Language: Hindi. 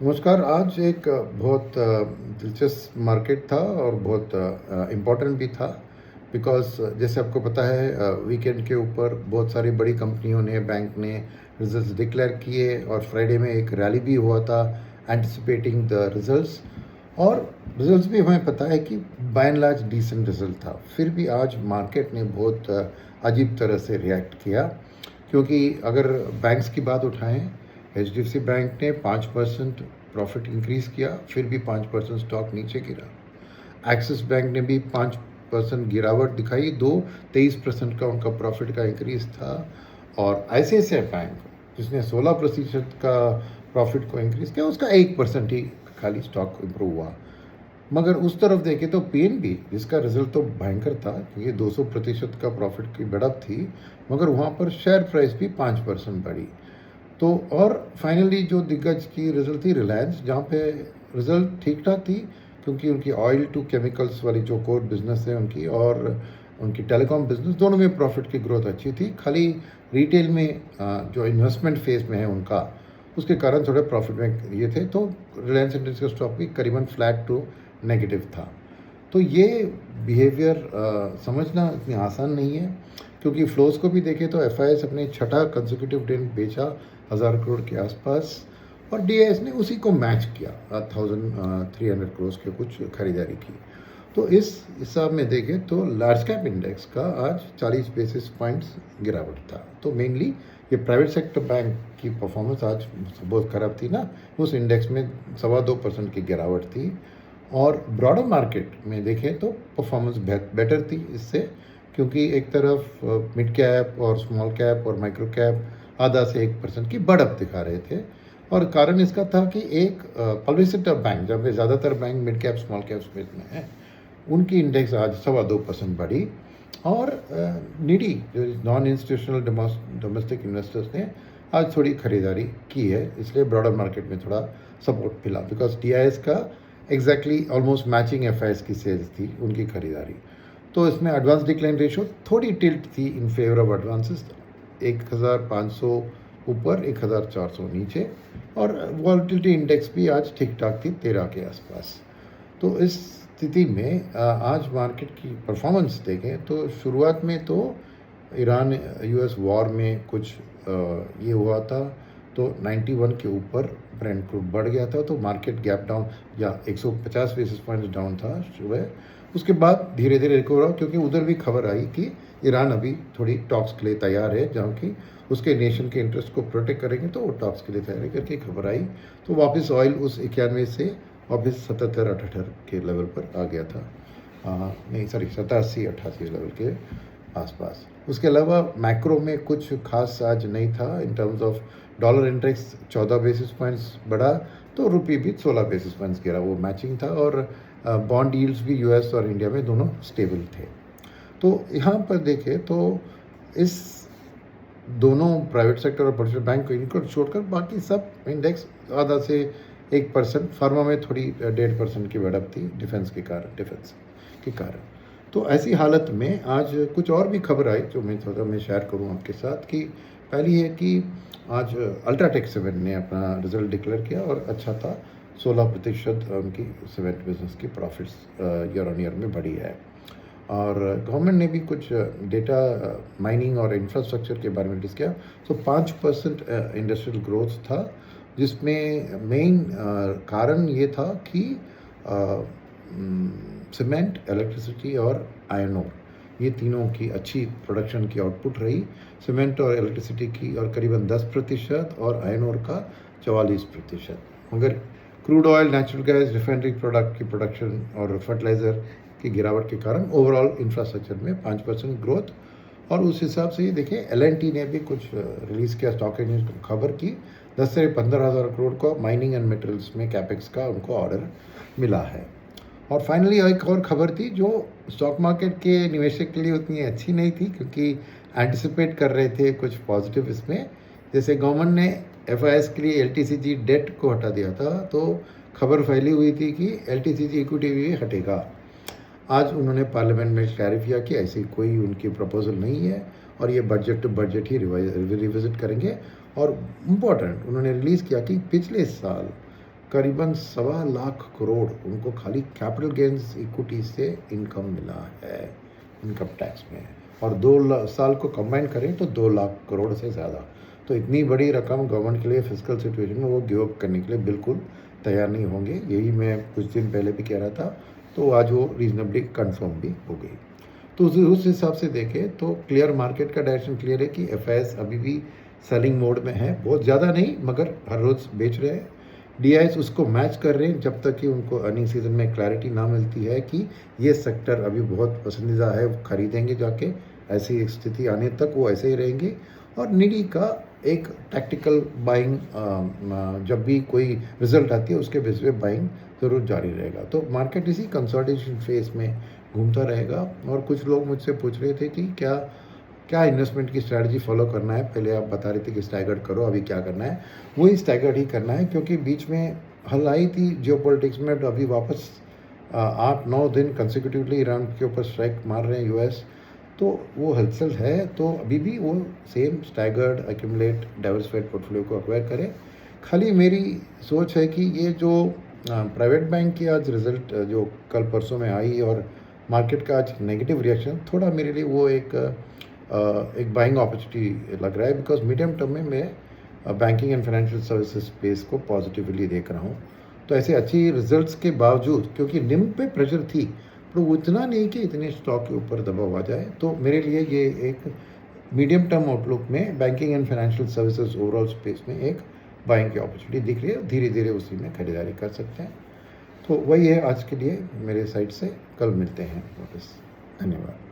नमस्कार। आज एक बहुत दिलचस्प मार्केट था और बहुत इम्पोर्टेंट भी था बिकॉज़ जैसे आपको पता है वीकेंड के ऊपर बहुत सारी बड़ी कंपनियों ने बैंक ने रिजल्ट्स डिक्लेयर किए और फ्राइडे में एक रैली भी हुआ था एंटिसिपेटिंग द रिजल्ट्स। और रिजल्ट्स भी हमें पता है कि by and large decent result था। फिर भी आज मार्केट ने बहुत अजीब तरह से रिएक्ट किया क्योंकि अगर बैंक्स की बात उठाएं, एचडीएफसी बैंक ने 5% प्रॉफिट इंक्रीज़ किया, फिर भी 5% स्टॉक नीचे गिरा। एक्सिस बैंक ने भी 5% गिरावट दिखाई, दो 23% का उनका प्रॉफिट का इंक्रीज था। और आईसीआईसीआई बैंक जिसने 16% का प्रॉफिट को इंक्रीज़ किया, उसका 1% ही खाली स्टॉक इम्प्रूव हुआ। मगर उस तरफ देखें तो पीएनबी जिसका रिजल्ट तो भयंकर था क्योंकि 200% का प्रॉफिट की बढ़त थी, मगर वहाँ पर शेयर प्राइस भी 5% बढ़ी। तो और फाइनली जो दिग्गज की रिजल्ट थी रिलायंस, जहाँ पे रिजल्ट ठीक ठाक थी क्योंकि उनकी ऑयल टू केमिकल्स वाली जो कोर बिजनेस है उनकी और उनकी टेलीकॉम बिजनेस, दोनों में प्रॉफिट की ग्रोथ अच्छी थी। खाली रिटेल में जो इन्वेस्टमेंट फेज में है उनका, उसके कारण थोड़े प्रॉफिट में ये थे। तो रिलायंस इंडस्ट्री का स्टॉक भी करीबन फ्लैट टू नेगेटिव था। तो ये बिहेवियर समझना इतनी आसान नहीं है क्योंकि फ्लोज को भी देखें तो एफआईएस अपने छठा कंसेक्यूटिव दिन बेचा 1000 करोड़ के आसपास और डीआईएस ने उसी को मैच किया 1300 करोड़ के कुछ खरीदारी की। तो इस हिसाब में देखें तो लार्ज कैप इंडेक्स का आज 40 बेसिस पॉइंट्स गिरावट था। तो मेनली ये प्राइवेट सेक्टर बैंक की परफॉर्मेंस आज बहुत ख़राब थी ना, उस इंडेक्स में 2.25% की गिरावट थी। और ब्रॉडर मार्केट में देखें तो परफॉर्मेंस बेटर थी इससे, क्योंकि एक तरफ मिड कैप और स्मॉल कैप और माइक्रो कैप आधा से 1% की बढ़त दिखा रहे थे। और कारण इसका था कि एक पब्लिक सेक्टर बैंक जहाँ पे ज़्यादातर bank mid cap small cap space में है, उनकी इंडेक्स आज 2.25% बढ़ी। और नीडी जो नॉन इंस्टीट्यूशनल डोमेस्टिक इन्वेस्टर्स ने आज थोड़ी खरीदारी की है, इसलिए ब्रॉडर मार्केट में थोड़ा सपोर्ट मिला बिकॉज डीआईएस का एग्जैक्टली ऑलमोस्ट मैचिंग एफआईएस की सेल्स थी उनकी खरीदारी। तो इसमें एडवांस डिक्लाइन रेशो थोड़ी टिल्ट थी इन फेवर ऑफ एडवांसेस, 1500 ऊपर 1400 नीचे। और वॉलेटिलिटी इंडेक्स भी आज ठीक ठाक थी 13 के आसपास। तो इस स्थिति में आज मार्केट की परफॉर्मेंस देखें तो शुरुआत में तो ईरान यूएस वॉर में कुछ ये हुआ था, तो 91 के ऊपर ब्रेंट क्रूड बढ़ गया था, तो मार्केट गैप डाउन या 150 बेसिस पॉइंट्स डाउन था सुबह। उसके बाद धीरे धीरे रिकवर हुआ क्योंकि उधर भी खबर आई कि ईरान अभी थोड़ी टॉक्स के लिए तैयार है, जहाँ की उसके नेशन के इंटरेस्ट को प्रोटेक्ट करेंगे, तो वो टॉक्स के लिए तैयारी करके खबर आई। तो वापस ऑयल उस 91 से वापस 77-78 के लेवल पर आ गया था। नहीं सॉरी 87-88 लेवल के आसपास। उसके अलावा मैक्रो में कुछ खास आज नहीं था in terms of dollar index 14 basis points बढ़ा, तो रुपी भी 16 बेसिस पॉइंट्स गिरा, वो मैचिंग था। और बॉन्ड यील्ड्स भी यूएस और इंडिया में दोनों स्टेबल थे। तो यहाँ पर देखें तो इस दोनों प्राइवेट सेक्टर और पब्लिक बैंक इनको छोड़कर बाकी सब इंडेक्स आधा से 1%, फार्मा में थोड़ी 1.5% की बढ़त थी डिफेंस के कारण। तो ऐसी हालत में आज कुछ और भी खबर आई जो मैं शेयर करूं आपके साथ। कि पहली है कि आज अल्ट्राटेक सीमेंट ने अपना रिजल्ट डिक्लेयर किया और अच्छा था, 16% उनकी सीमेंट बिजनेस की प्रॉफिट्स ईयर ऑन ईयर में बढ़ी है। और गवर्नमेंट ने भी कुछ डेटा माइनिंग और इंफ्रास्ट्रक्चर के बारे में डिस्कस किया। सो 5% इंडस्ट्रियल ग्रोथ था, जिसमें मेन कारण ये था कि सीमेंट, इलेक्ट्रिसिटी और आयरन ओर, ये तीनों की अच्छी प्रोडक्शन की आउटपुट रही। सीमेंट और इलेक्ट्रिसिटी की और करीबन 10% और आयरन ओर का 44%। मगर crude oil, natural gas, refinery product की प्रोडक्शन और फर्टिलाइज़र की गिरावट के कारण ओवरऑल इंफ्रास्ट्रक्चर में 5% ग्रोथ। और उस हिसाब से ये देखिए एलएनटी ने भी कुछ रिलीज़ किया, स्टॉक एक्सचेंज को खबर की 10 से 15,000 करोड़ का माइनिंग एंड मेटल्स में कैपेक्स का उनको ऑर्डर मिला है। और फाइनली एक और खबर थी जो स्टॉक मार्केट के निवेशक के लिए उतनी अच्छी नहीं थी, क्योंकि एंटिसिपेट कर रहे थे कुछ पॉजिटिव इसमें। जैसे गवर्नमेंट ने एफआईएस के लिए एलटीसीजी डेट को हटा दिया था, तो खबर फैली हुई थी कि एलटीसीजी इक्विटी भी हटेगा। आज उन्होंने पार्लियामेंट में क्लैरिफाई किया कि ऐसी कोई उनकी प्रपोजल नहीं है और ये बजट टू बजट ही रिविजिट करेंगे। और इम्पॉर्टेंट उन्होंने रिलीज़ किया कि पिछले साल करीबन 1.25 करोड़ उनको खाली कैपिटल गेन्स इक्विटी से इनकम मिला है इनकम टैक्स में, और 2 साल को कंबाइन करें तो 2 लाख करोड़ से ज़्यादा। तो इतनी बड़ी रकम गवर्नमेंट के लिए फिजिकल सिचुएशन में वो गिव अप करने के लिए बिल्कुल तैयार नहीं होंगे। यही मैं कुछ दिन पहले भी कह रहा था, तो आज वो रीजनेबली कंफर्म भी हो गई। तो उस हिसाब से देखें तो क्लियर मार्केट का डायरेक्शन क्लियर है कि एफआईएस अभी भी सेलिंग मोड में है, बहुत ज़्यादा नहीं मगर हर रोज़ बेच रहे हैं। डीआईएस उसको मैच कर रहे हैं जब तक कि उनको अर्निंग सीजन में क्लैरिटी ना मिलती है कि ये सेक्टर अभी बहुत पसंदीदा है, वो खरीदेंगे जाके। ऐसी स्थिति आने तक वो ऐसे ही रहेंगे। और निडी का एक टैक्टिकल बाइंग, जब भी कोई रिजल्ट आती है उसके बेस पे बाइंग ज़रूर जारी रहेगा। तो मार्केट इसी कंसोलिडेशन फेज में घूमता रहेगा। और कुछ लोग मुझसे पूछ रहे थे कि क्या क्या इन्वेस्टमेंट की स्ट्रैटेजी फॉलो करना है। पहले आप बता रहे थे कि स्टैगर्ड करो, अभी क्या करना है? वही स्टैगर्ड ही करना है, क्योंकि बीच में हल आई थी जियोपॉलिटिक्स में, तो अभी वापस 8-9 दिन कंसेक्यूटिवली ईरान के ऊपर स्ट्राइक मार रहे हैं यूएस, तो वो हलचल है। तो अभी भी वो same staggered accumulate diversified portfolio को अक्वायर करें। खाली मेरी सोच है कि ये जो प्राइवेट बैंक की आज रिजल्ट जो कल परसों में आई और मार्केट का आज नेगेटिव रिएक्शन, थोड़ा मेरे लिए वो एक बाइंग अपॉर्चुनिटी लग रहा है, बिकॉज मीडियम टर्म में मैं banking and financial services space को पॉजिटिवली देख रहा हूँ। तो ऐसे अच्छी रिजल्ट्स के बावजूद, क्योंकि निम पे प्रेशर थी, तो वो इतना नहीं कि इतने स्टॉक के ऊपर दबाव आ जाए। तो मेरे लिए ये एक मीडियम टर्म आउटलुक में banking and financial services overall space में एक बाइंग की अपॉर्चुनिटी दिख रही है। धीरे धीरे उसी में खरीदारी कर सकते हैं। तो वही है आज के लिए मेरे साइड से। कल मिलते हैं वापस। धन्यवाद।